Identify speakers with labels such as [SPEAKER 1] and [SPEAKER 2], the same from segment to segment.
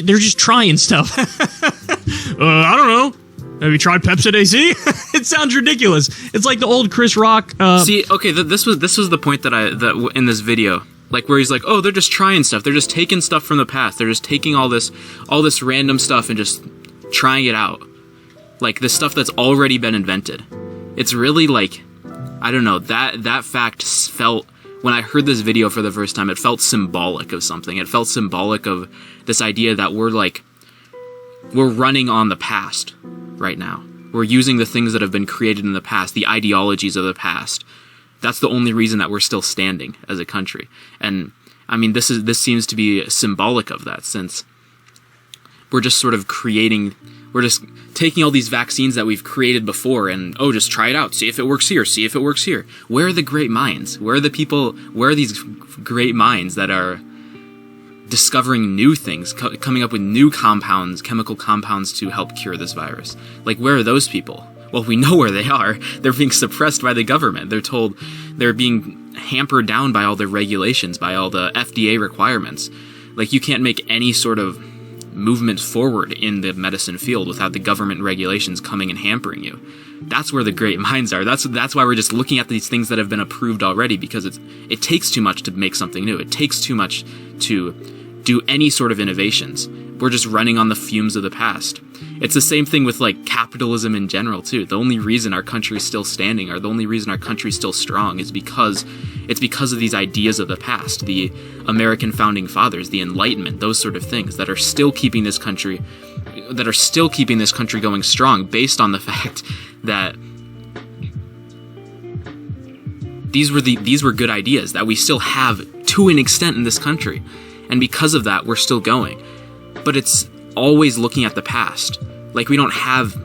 [SPEAKER 1] they're just trying stuff. I don't know. Have you tried Pepsid AC? It sounds ridiculous. It's like the old Chris Rock.
[SPEAKER 2] See, okay, this was the point that in this video, like where he's like, oh, they're just trying stuff. They're just taking stuff from the past. They're just taking all this random stuff and just trying it out, like the stuff that's already been invented. It's really like, I don't know, that fact felt, when I heard this video for the first time, it felt symbolic of something. It felt symbolic of this idea that we're running on the past right now. We're using the things that have been created in the past, the ideologies of the past. That's the only reason that we're still standing as a country. And I mean, this seems to be symbolic of that, since we're just sort of we're just taking all these vaccines that we've created before and, oh, just try it out. See if it works here. See if it works here. Where are the great minds? Where are these great minds that are discovering new things, coming up with new compounds, chemical compounds to help cure this virus? Like, where are those people? Well, we know where they are. They're being suppressed by the government. They're told they're being hampered down by all the regulations, by all the FDA requirements. Like, you can't make any sort of movement forward in the medicine field without the government regulations coming and hampering you. That's where the great minds are. That's why we're just looking at these things that have been approved already, because it takes too much to make something new. It takes too much to do any sort of innovations. We're just running on the fumes of the past. It's the same thing with like capitalism in general too. The only reason our country is still standing, or the only reason our country is still strong, is because of these ideas of the past, the American founding fathers, the Enlightenment, those sort of things that are still keeping this country going strong, based on the fact that these were good ideas that we still have to an extent in this country. And because of that, we're still going. But it's always looking at the past. Like, we don't have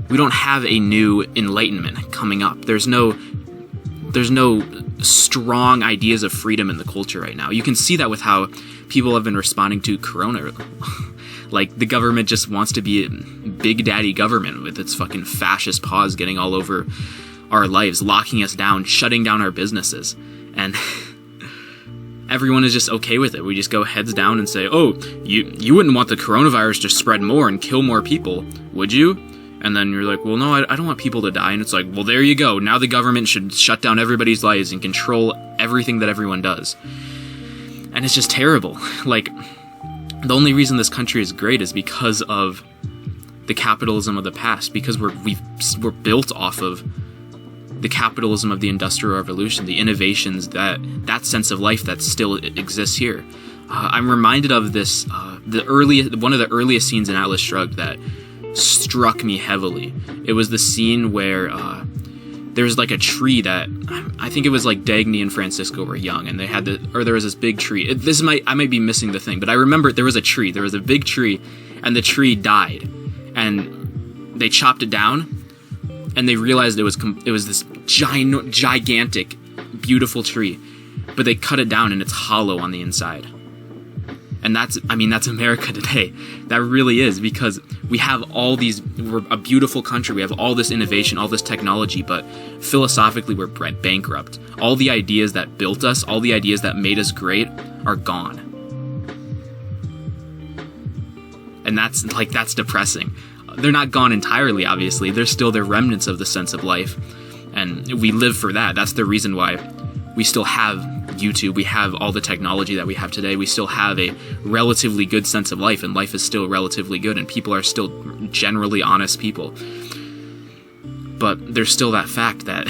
[SPEAKER 2] a new Enlightenment coming up. There's no strong ideas of freedom in the culture right now. You can see that with how people have been responding to Corona. Like, the government just wants to be a big daddy government with its fucking fascist paws getting all over our lives, locking us down, shutting down our businesses. And everyone is just okay with it. We just go heads down and say, oh, you wouldn't want the coronavirus to spread more and kill more people, would you? And then you're like, well, no, I don't want people to die. And it's like, well, there you go. Now the government should shut down everybody's lives and control everything that everyone does. And it's just terrible. Like, the only reason this country is great is because of the capitalism of the past, because we're built off of the capitalism of the Industrial Revolution, the innovations, that sense of life that still exists here. I'm reminded of this, one of the earliest scenes in Atlas Shrugged that struck me heavily. It was the scene where there was like a tree that, I think it was like Dagny and Francisco were young, and there was this big tree. I might be missing the thing, but I remember there was a big tree, and the tree died, and they chopped it down. And they realized it was this gigantic, beautiful tree, but they cut it down and it's hollow on the inside. And that's America today. That really is, because we have we're a beautiful country. We have all this innovation, all this technology, but philosophically we're bankrupt. All the ideas that built us, all the ideas that made us great are gone. And that's depressing. They're not gone entirely, obviously. They're still the remnants of the sense of life. And we live for that. That's the reason why we still have YouTube. We have all the technology that we have today. We still have a relatively good sense of life, and life is still relatively good, and people are still generally honest people. But there's still that fact that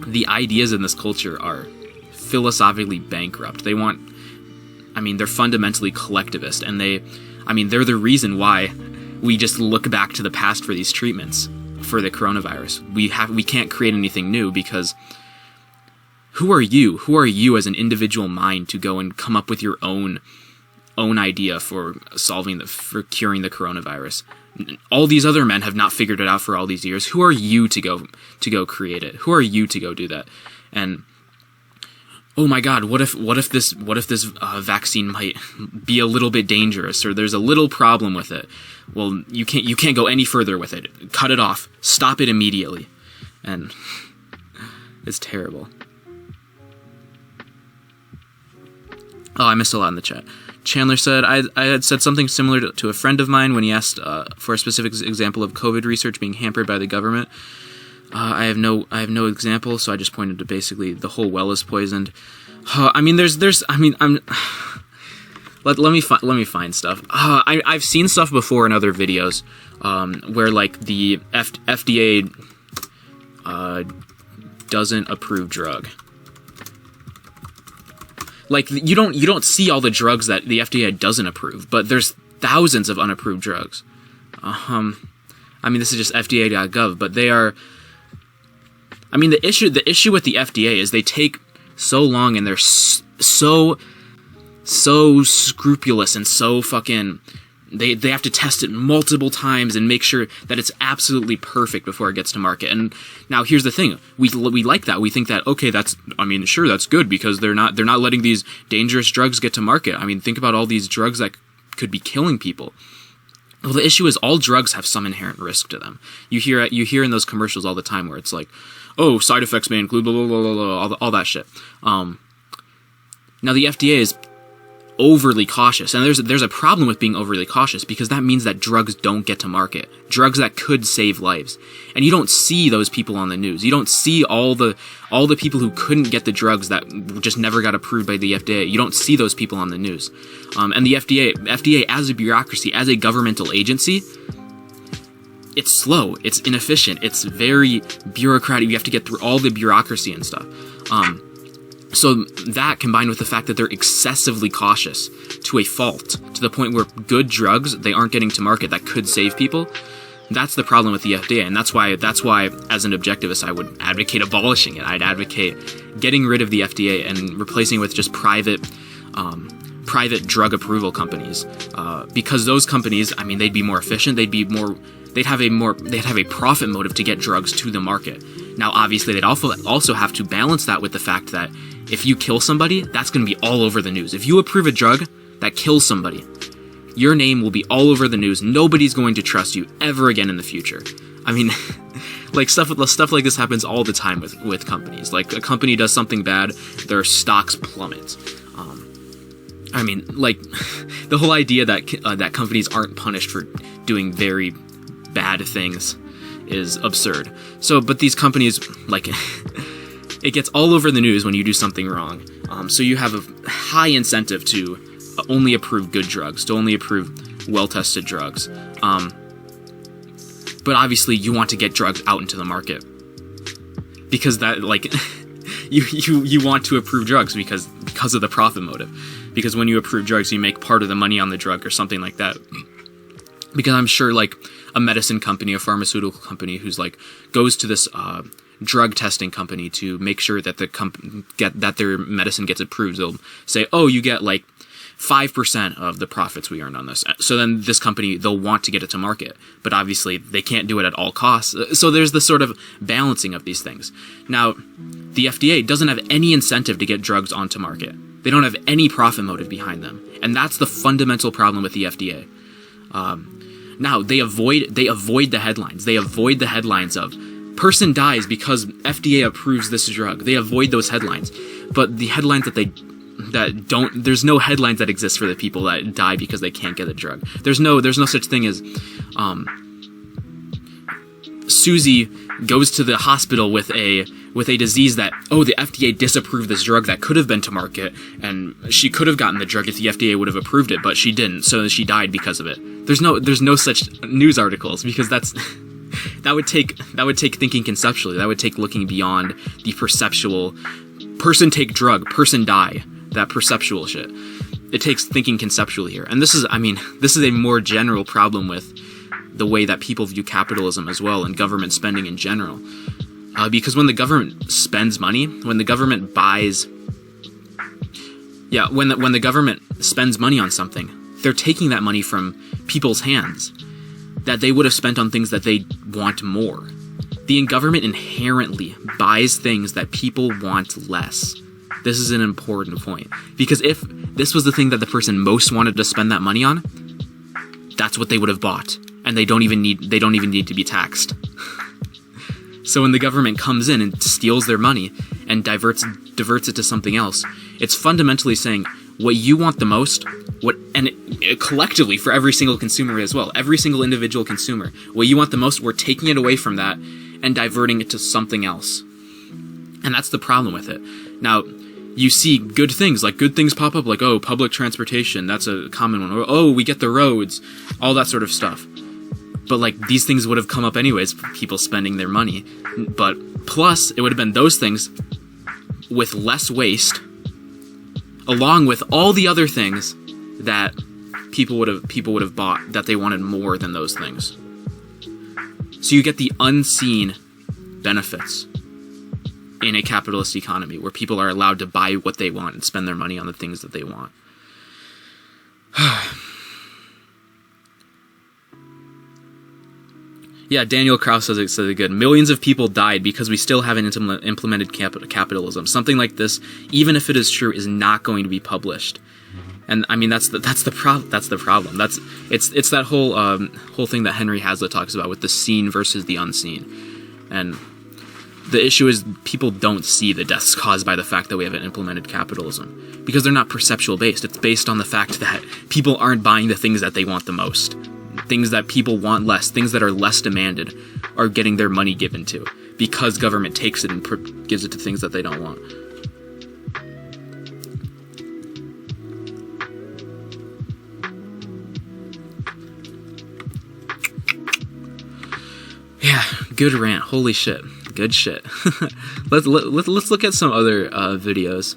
[SPEAKER 2] the ideas in this culture are philosophically bankrupt. They're fundamentally collectivist, and they're the reason why we just look back to the past for these treatments for the coronavirus. We can't create anything new, because who are you? Who are you as an individual mind to go and come up with your own idea for curing the coronavirus? All these other men have not figured it out for all these years. Who are you to go create it? Who are you to go do that? And oh my God, what if this vaccine might be a little bit dangerous, or there's a little problem with it? Well, you can't go any further with it. Cut it off. Stop it immediately. And it's terrible. Oh, I missed a lot in the chat. Chandler said, I had said something similar to a friend of mine when he asked for a specific example of COVID research being hampered by the government. I have no example, so I just pointed to basically the whole well is poisoned. I mean, let me find stuff. I've seen stuff before in other videos, where like the FDA doesn't approve drug. Like you don't see all the drugs that the FDA doesn't approve, but there's thousands of unapproved drugs. I mean, this is just FDA.gov, but they are. I mean, the issue with the FDA is they take so long and they're so scrupulous and so fucking. They have to test it multiple times and make sure that it's absolutely perfect before it gets to market. And now here's the thing: we like that. We think that okay, that's good because they're not letting these dangerous drugs get to market. I mean, think about all these drugs that could be killing people. Well, the issue is all drugs have some inherent risk to them. You hear in those commercials all the time where it's like, oh, side effects may include blah blah blah blah, all that shit. Now the FDA is overly cautious, and there's a problem with being overly cautious because that means that drugs don't get to market, drugs that could save lives, and you don't see those people on the news. You don't see all the people who couldn't get the drugs that just never got approved by the FDA. You don't see those people on the news, and the FDA as a bureaucracy, as a governmental agency, it's slow, it's inefficient, it's very bureaucratic. You have to get through all the bureaucracy and stuff. So that combined with the fact that they're excessively cautious to a fault, to the point where good drugs, they aren't getting to market that could save people, that's the problem with the FDA. And that's why as an objectivist, I would advocate abolishing it. I'd advocate getting rid of the FDA and replacing it with just private drug approval companies. Because those companies, I mean, they'd be more efficient, they'd have a profit motive to get drugs to the market. Now, obviously, they'd also have to balance that with the fact that if you kill somebody, that's going to be all over the news. If you approve a drug that kills somebody, your name will be all over the news. Nobody's going to trust you ever again in the future. I mean, like stuff like this happens all the time with companies. Like a company does something bad, their stocks plummet. I mean, like the whole idea that companies aren't punished for doing very bad things is absurd. So, but these companies, like, it gets all over the news when you do something wrong. So you have a high incentive to only approve good drugs, to only approve well-tested drugs. But obviously you want to get drugs out into the market because that, like, you want to approve drugs because of the profit motive. Because when you approve drugs, you make part of the money on the drug or something like that. Because I'm sure, like, a medicine company, a pharmaceutical company who's like goes to this drug testing company to make sure that that their medicine gets approved, they'll say, oh, you get like 5% of the profits we earned on this. So then this company, they'll want to get it to market, but obviously they can't do it at all costs. So there's this sort of balancing of these things. Now, the FDA doesn't have any incentive to get drugs onto market. They don't have any profit motive behind them. And that's the fundamental problem with the FDA. Now, they avoid the headlines. They avoid the headlines of person dies because FDA approves this drug. They avoid those headlines. But the headlines there's no headlines that exist for the people that die because they can't get a drug. There's no such thing as Susie goes to the hospital with a disease that, oh, the FDA disapproved this drug that could have been to market, and she could have gotten the drug if the FDA would have approved it, but she didn't, so she died because of it. There's no such news articles, because that would take thinking conceptually. That would take looking beyond the perceptual person take drug, person die, that perceptual shit. It takes thinking conceptually here. And this is a more general problem with the way that people view capitalism as well, and government spending in general. Because when the government spends money, when the government when the government spends money on something, they're taking that money from people's hands that they would have spent on things that they want more. The government inherently buys things that people want less. This is an important point. Because if this was the thing that the person most wanted to spend that money on, that's what they would have bought. And they don't even need to be taxed. So when the government comes in and steals their money and diverts it to something else, it's fundamentally saying, what you want the most, collectively for every single consumer as well, every single individual consumer, what you want the most, we're taking it away from that and diverting it to something else. And that's the problem with it. Now, you see good things pop up, like, oh, public transportation, that's a common one, or, oh, we get the roads, all that sort of stuff. But, like, these things would have come up anyways, people spending their money. But plus, it would have been those things with less waste, along with all the other things that people would have bought that they wanted more than those things. So you get the unseen benefits in a capitalist economy where people are allowed to buy what they want and spend their money on the things that they want. Yeah, Daniel Krauss says it good. Millions of people died because we still haven't implemented capitalism. Something like this, even if it is true, is not going to be published. And I mean, that's the problem. It's that whole thing that Henry Hazlitt talks about with the seen versus the unseen. And the issue is people don't see the deaths caused by the fact that we haven't implemented capitalism, because they're not perceptual based. It's based on the fact that people aren't buying the things that they want the most. Things that people want less, things that are less demanded, are getting their money given to, because government takes it and gives it to things that they don't want. Yeah, good rant. Holy shit. Good shit. Let's look at some other videos.